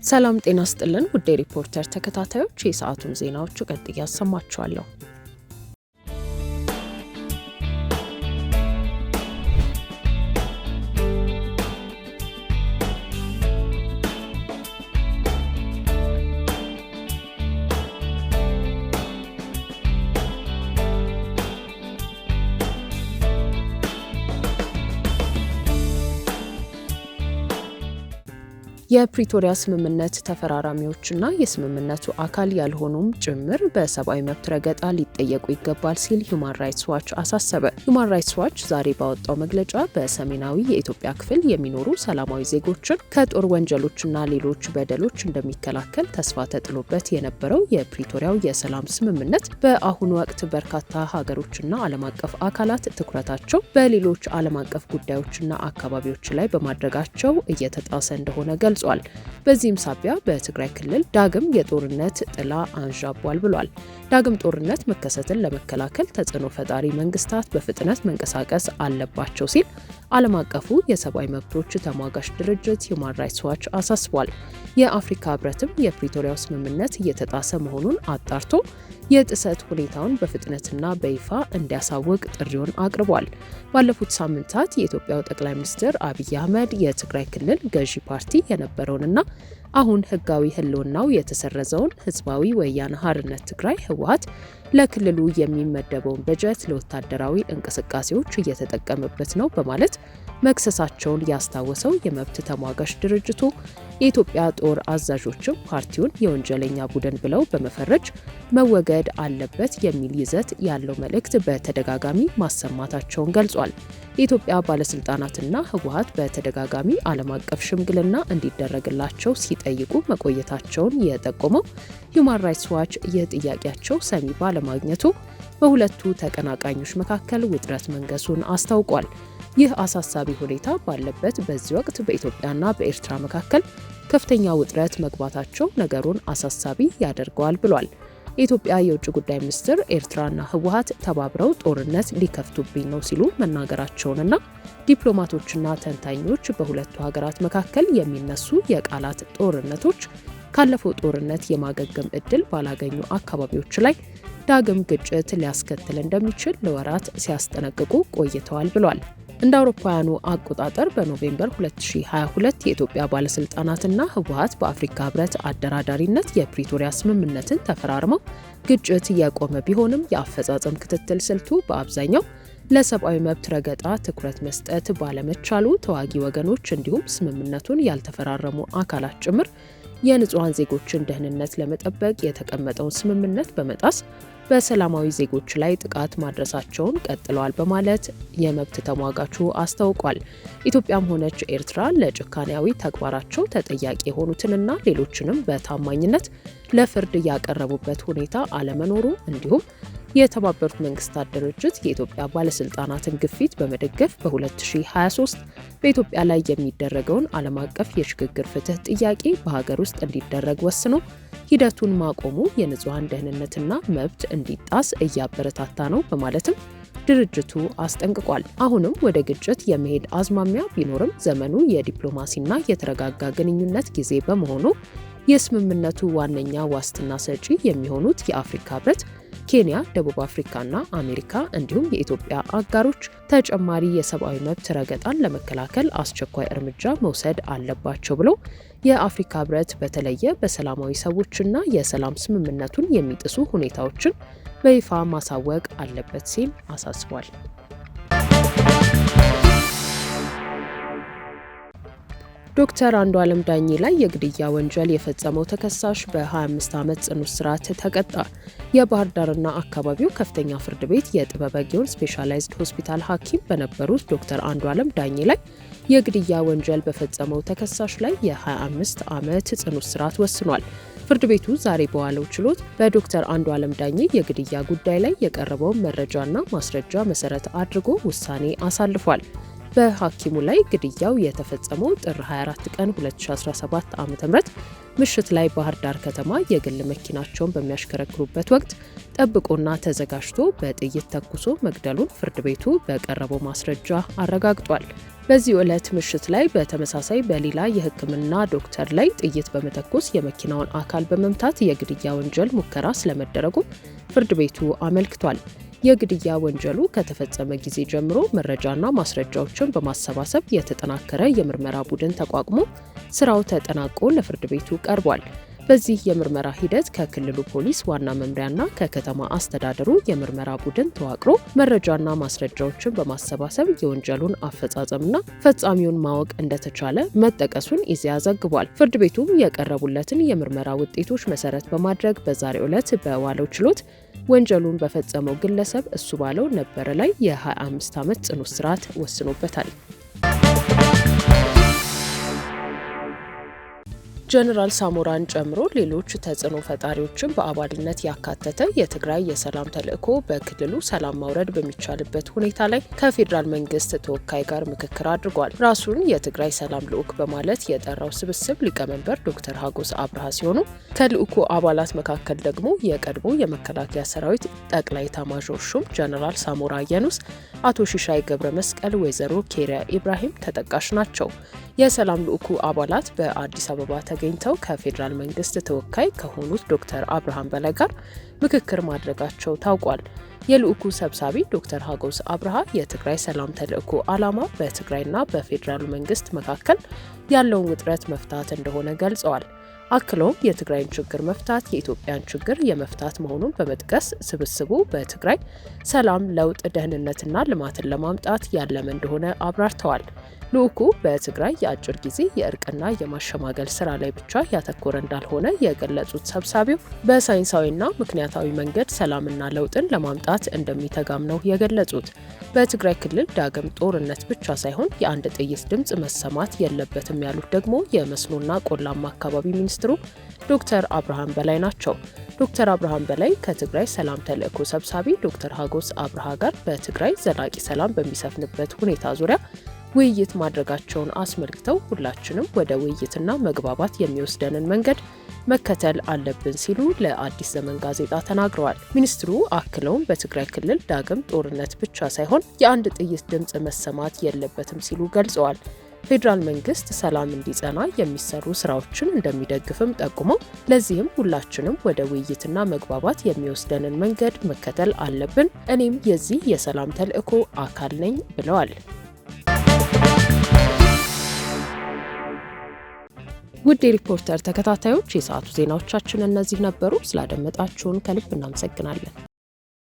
ሰላም ጤና ስጥልን ውድ ሪፖርተር ተከታታዮች የሰዓቱን ዜናዎች ቀጥዬ አሰማችኋለሁ። የፕሪቶሪያ ስምምነት ተፈራራሚዎችና የስምምነቱ አካል ያልሆኑም ጭምር በሰብአዊ መብት ረገጣ ሊጠየቁ ይገባል ሲል ሁማን ራይትስ ዋች አሳሰበ። ሁማን ራይትስ ዋች ዛሬ ባወጣው መግለጫ በሰሜናዊ የኢትዮጵያ ክፍል የሚኖሩ ሰላማዊ ዜጎችን ከጦር ወንጀሎችና ሌሎች በደሎች እንደሚከላከል ተስፋ ተጥሎበት የነበረው የፕሪቶሪያው የሰላም ስምምነት በአሁኑ ወቅት በርካታ ሀገሮችና ዓለም አቀፍ አካላት ትኩረታቸው በሌሎች ዓለም አቀፍ ጉዳዮችና አካባቢዎች ላይ በማድረጋቸው እየተጣሰ እንደሆነ ገልጿል። በዚህም ሳቢያ በትግራይ ክልል ዳግም የጦርነት ጥላ አንዣቧል ብሏል። ዳግም ጦርነት መከሰትን ለመከላከል ተጽዕኖ ፈጣሪ መንግስታት በፍጥነት መንቀሳቀስ አለባቸው ሲል ዓለም አቀፉ የሰብአዊ መብቶች ተሟጋች ድርጅት ሁማን ራይትስ ዋች አሳስቧል። የአፍሪካ ህብረትም የፕሪቶሪያው ስምምነት እየተጣሰ መሆኑን አጣርቶ የጥሰት ሁኔታውን በፍጥነትና በይፋ እንዲያሳውቅ ጥሪውን አቅርቧል። ባለፉት ሳምንታት የኢትዮጵያው ጠቅላይ ሚኒስትር አብይ አህመድ የትግራይ ክልል ገዢ ፓርቲ የነበረውንና አሁን ህጋዊ ህልውናው የተሰረዘውን ህዝባዊ ወያነ ሓርነት ትግራይ ህወሓት ለክልሉ የሚመደበውን በጀት ለወታደራዊ እንቅስቃሴዎች እየተጠቀመበት ነው በማለት መክሰሳቸውን ያስታወሰው የመብት ተሟጋች ድርጅቱ የኢትዮጵያ ጦር አዛዦችም ፓርቲውን የወንጀለኛ ቡድን ብለው በመፈረጅ መወገድ አለበት የሚል ይዘት ያለው መልእክት በተደጋጋሚ ማሰማታቸውን ገልጿል። የኢትዮጵያ ባለስልጣናትና ህወሓት በተደጋጋሚ ዓለም አቀፍ ሽምግልና እንዲደረግላቸው ሲጠይቁ መቆየታቸውን የጠቆመው ሁማን ራይትስ ዋች የጥያቄያቸው ሰሚ ባለማግኘቱ በሁለቱ ተቀናቃኞች መካከል ውጥረት መንገሱን አስታውቋል። ይህ አሳሳቢ ሁኔታ ባለበት በዚህ ወቅት በኢትዮጵያና በኤርትራ መካከል ከፍተኛ ውጥረት መግባታቸው ነገሩን አሳሳቢ ያደርገዋል ብሏል። የኢትዮጵያ የውጭ ጉዳይ ሚኒስትር ኤርትራና ህወሓት ተባብረው ጦርነት ሊከፍቱብኝ ነው ሲሉ መናገራቸውንና ዲፕሎማቶችና ተንታኞች በሁለቱ ሀገራት መካከል የሚነሱ የቃላት ጦርነቶች ካለፈው ጦርነት የማገገም እድል ባላገኙ አካባቢዎች ላይ ዳግም ግጭት ሊያስከትል እንደሚችል ለወራት ሲያስጠነቅቁ ቆይተዋል ብሏል። እንደ አውሮፓውያኑ አቆጣጠር በኖቬምበር 2022 የኢትዮጵያ ባለስልጣናትና ህወሓት በአፍሪካ ህብረት አደራዳሪነት የፕሪቶሪያ ስምምነትን ተፈራርመው ግጭት የቆመ ቢሆንም የአፈጻጸም ክትትል ስልቱ በአብዛኛው ለሰብአዊ መብት ረገጣ ትኩረት መስጠት ባለመቻሉ ተዋጊ ወገኖች እንዲሁም ስምምነቱን ያልተፈራረሙ አካላት ጭምር የንጹሃን ዜጎችን ደህንነት ለመጠበቅ የተቀመጠውን ስምምነት በመጣስ በሰላማዊ ዜጎች ላይ ጥቃት ማድረሳቸውን ቀጥለዋል በማለት የመብት ተሟጋቹ አስታውቋል። ኢትዮጵያም ሆነች ኤርትራ ለጭካኔያዊ ተግባራቸው ተጠያቂ የሆኑትንና ሌሎችንም በታማኝነት ለፍርድ ያቀረቡበት ሁኔታ አለመኖሩ እንዲሁም የተባበሩት መንግስታት ድርጅት የኢትዮጵያ ባለስልጣናትን ግፊት በመደገፍ በ2023 በኢትዮጵያ ላይ የሚደረገውን ዓለም አቀፍ የሽግግር ፍትህ ጥያቄ በሀገር ውስጥ እንዲደረግ ወስኖ ሂደቱን ማቆሙ የንጹሃን ደህንነትና መብት እንዲጣስ እያበረታታ ነው በማለትም ድርጅቱ አስጠንቅቋል። አሁንም ወደ ግጭት የመሄድ አዝማሚያ ቢኖርም ዘመኑ የዲፕሎማሲና የተረጋጋ ግንኙነት ጊዜ በመሆኑ የስምምነቱ ዋነኛ ዋስትና ሰጪ የሚሆኑት የአፍሪካ ህብረት፣ ኬንያ፣ ደቡብ አፍሪካና አሜሪካ እንዲሁም የኢትዮጵያ አጋሮች ተጨማሪ የሰብአዊ መብት ረገጣን ለመከላከል አስቸኳይ እርምጃ መውሰድ አለባቸው ብሎ የአፍሪካ ህብረት በተለየ በሰላማዊ ሰዎችና የሰላም ስምምነቱን የሚጥሱ ሁኔታዎችን በይፋ ማሳወቅ አለበት ሲል አሳስቧል። ዶክተር አንዱዓለም ዳኜ ላይ የግድያ ወንጀል የፈጸመው ተከሳሽ በ25 ዓመት ጽኑ እስራት ተቀጣ። የባህር ዳርና አካባቢው ከፍተኛ ፍርድ ቤት የጥበበ ግዮን ስፔሻላይዝድ ሆስፒታል ሐኪም በነበሩት ዶክተር አንዱዓለም ዳኜ ላይ የግድያ ወንጀል በፈጸመው ተከሳሽ ላይ የ25 ዓመት ጽኑ እስራት ወስኗል። ፍርድ ቤቱ ዛሬ በዋለው ችሎት በዶክተር አንዱዓለም ዳኜ የግድያ ጉዳይ ላይ የቀረበውን መረጃና ማስረጃ መሰረት አድርጎ ውሳኔ አሳልፏል። በሐኪሙ ላይ ግድያው የተፈጸመው ጥር 24 ቀን 2017 ዓ.ም ምሽት ላይ ባህር ዳር ከተማ የግል መኪናቸውን በሚያሽከረክሩበት ወቅት ጠብቆና ተዘጋጅቶ በጥይት ተኩሶ መግደሉን ፍርድ ቤቱ በቀረበው ማስረጃ አረጋግጧል። በዚህ ዕለት ምሽት ላይ በተመሳሳይ በሌላ የሕክምና ዶክተር ላይ ጥይት በመተኮስ የመኪናውን አካል በመምታት የግድያ ወንጀል ሙከራ ስለመደረጉ ፍርድ ቤቱ አመልክቷል። የግድያ ወንጀሉ ከተፈጸመ ጊዜ ጀምሮ መረጃና ማስረጃዎችን በማሰባሰብ የተጠናከረ የምርመራ ቡድን ተቋቁሞ ስራው ተጠናቆ ለፍርድ ቤቱ ቀርቧል። በዚህ የምርመራ ሂደት ከክልሉ ፖሊስ ዋና መምሪያና ከከተማ አስተዳደሩ የምርመራ ቡድን ተዋቅሮ መረጃና ማስረጃዎችን በማሰባሰብ የወንጀሉን አፈጻጸምና ፈጻሚውን ማወቅ እንደተቻለ መጠቀሱን ኢዜአ ዘግቧል። ፍርድ ቤቱም የቀረቡለትን የምርመራ ውጤቶች መሰረት በማድረግ በዛሬው ዕለት በዋለው ችሎት ወንጀሉን በፈጸመው ግለሰብ እሱ ባለው ነበረ ላይ የ25 ዓመት ጽኑ እስራት ወስኖበታል። ጀነራል ሳሞራን ጨምሮ ሌሎች ተጽዕኖ ፈጣሪዎችን በአባልነት ያካተተ የትግራይ የሰላም ተልዕኮ በክልሉ ሰላም ማውረድ በሚቻልበት ሁኔታ ላይ ከፌዴራል መንግስት ተወካይ ጋር ምክክር አድርጓል። ራሱን የትግራይ ሰላም ልዑክ በማለት የጠራው ስብስብ ሊቀመንበር ዶክተር ሀጎስ አብርሃ ሲሆኑ ከልዑኩ አባላት መካከል ደግሞ የቀድሞ የመከላከያ ሰራዊት ጠቅላይ ኤታማዦር ሹም ጀነራል ሳሞራ የኑስ፣ አቶ ሽሻይ ገብረ መስቀል፣ ወይዘሮ ኬሪያ ኢብራሂም ተጠቃሽ ናቸው። የሰላም ልዑኩ አባላት በአዲስ አበባ ተገኝተው ከፌዴራል መንግስት ተወካይ ከሆኑት ዶክተር አብርሃም በላይ ጋር ምክክር ማድረጋቸው ታውቋል። የልዑኩ ሰብሳቢ ዶክተር ሀጎስ አብርሃ የትግራይ ሰላም ተልዕኮ ዓላማ በትግራይና በፌዴራሉ መንግስት መካከል ያለውን ውጥረት መፍታት እንደሆነ ገልጸዋል። አክለውም የትግራይን ችግር መፍታት የኢትዮጵያን ችግር የመፍታት መሆኑን በመጥቀስ ስብስቡ በትግራይ ሰላም፣ ለውጥ፣ ደህንነትና ልማትን ለማምጣት ያለመ እንደሆነ አብራርተዋል። ልዑኩ በትግራይ የአጭር ጊዜ የእርቅና የማሸማገል ስራ ላይ ብቻ ያተኮረ እንዳልሆነ የገለጹት ሰብሳቢው በሳይንሳዊና ምክንያታዊ መንገድ ሰላምና ለውጥን ለማምጣት እንደሚተጋም ነው የገለጹት። በትግራይ ክልል ዳግም ጦርነት ብቻ ሳይሆን የአንድ ጥይት ድምፅ መሰማት የለበትም ያሉት ደግሞ የመስኖና ቆላማ አካባቢ ሚኒስትሩ ዶክተር አብርሃም በላይ ናቸው። ዶክተር አብርሃም በላይ ከትግራይ ሰላም ተልዕኮ ሰብሳቢ ዶክተር ሀጎስ አብርሃ ጋር በትግራይ ዘላቂ ሰላም በሚሰፍንበት ሁኔታ ዙሪያ ውይይት ማድረጋቸውን አስመልክተው ሁላችንም ወደ ውይይትና መግባባት የሚወስደንን መንገድ መከተል አለብን ሲሉ ለአዲስ ዘመን ጋዜጣ ተናግረዋል። ሚኒስትሩ አክለውም በትግራይ ክልል ዳግም ጦርነት ብቻ ሳይሆን የአንድ ጥይት ድምፅ መሰማት የለበትም ሲሉ ገልጸዋል። ፌዴራል መንግስት ሰላም እንዲጸና የሚሰሩ ስራዎችን እንደሚደግፍም ጠቁመው ለዚህም ሁላችንም ወደ ውይይትና መግባባት የሚወስደንን መንገድ መከተል አለብን፣ እኔም የዚህ የሰላም ተልዕኮ አካል ነኝ ብለዋል። ውድ የሪፖርተር ተከታታዮች የሰዓቱ ዜናዎቻችን እነዚህ ነበሩ። ስላደመጣችሁን ከልብ እናመሰግናለን።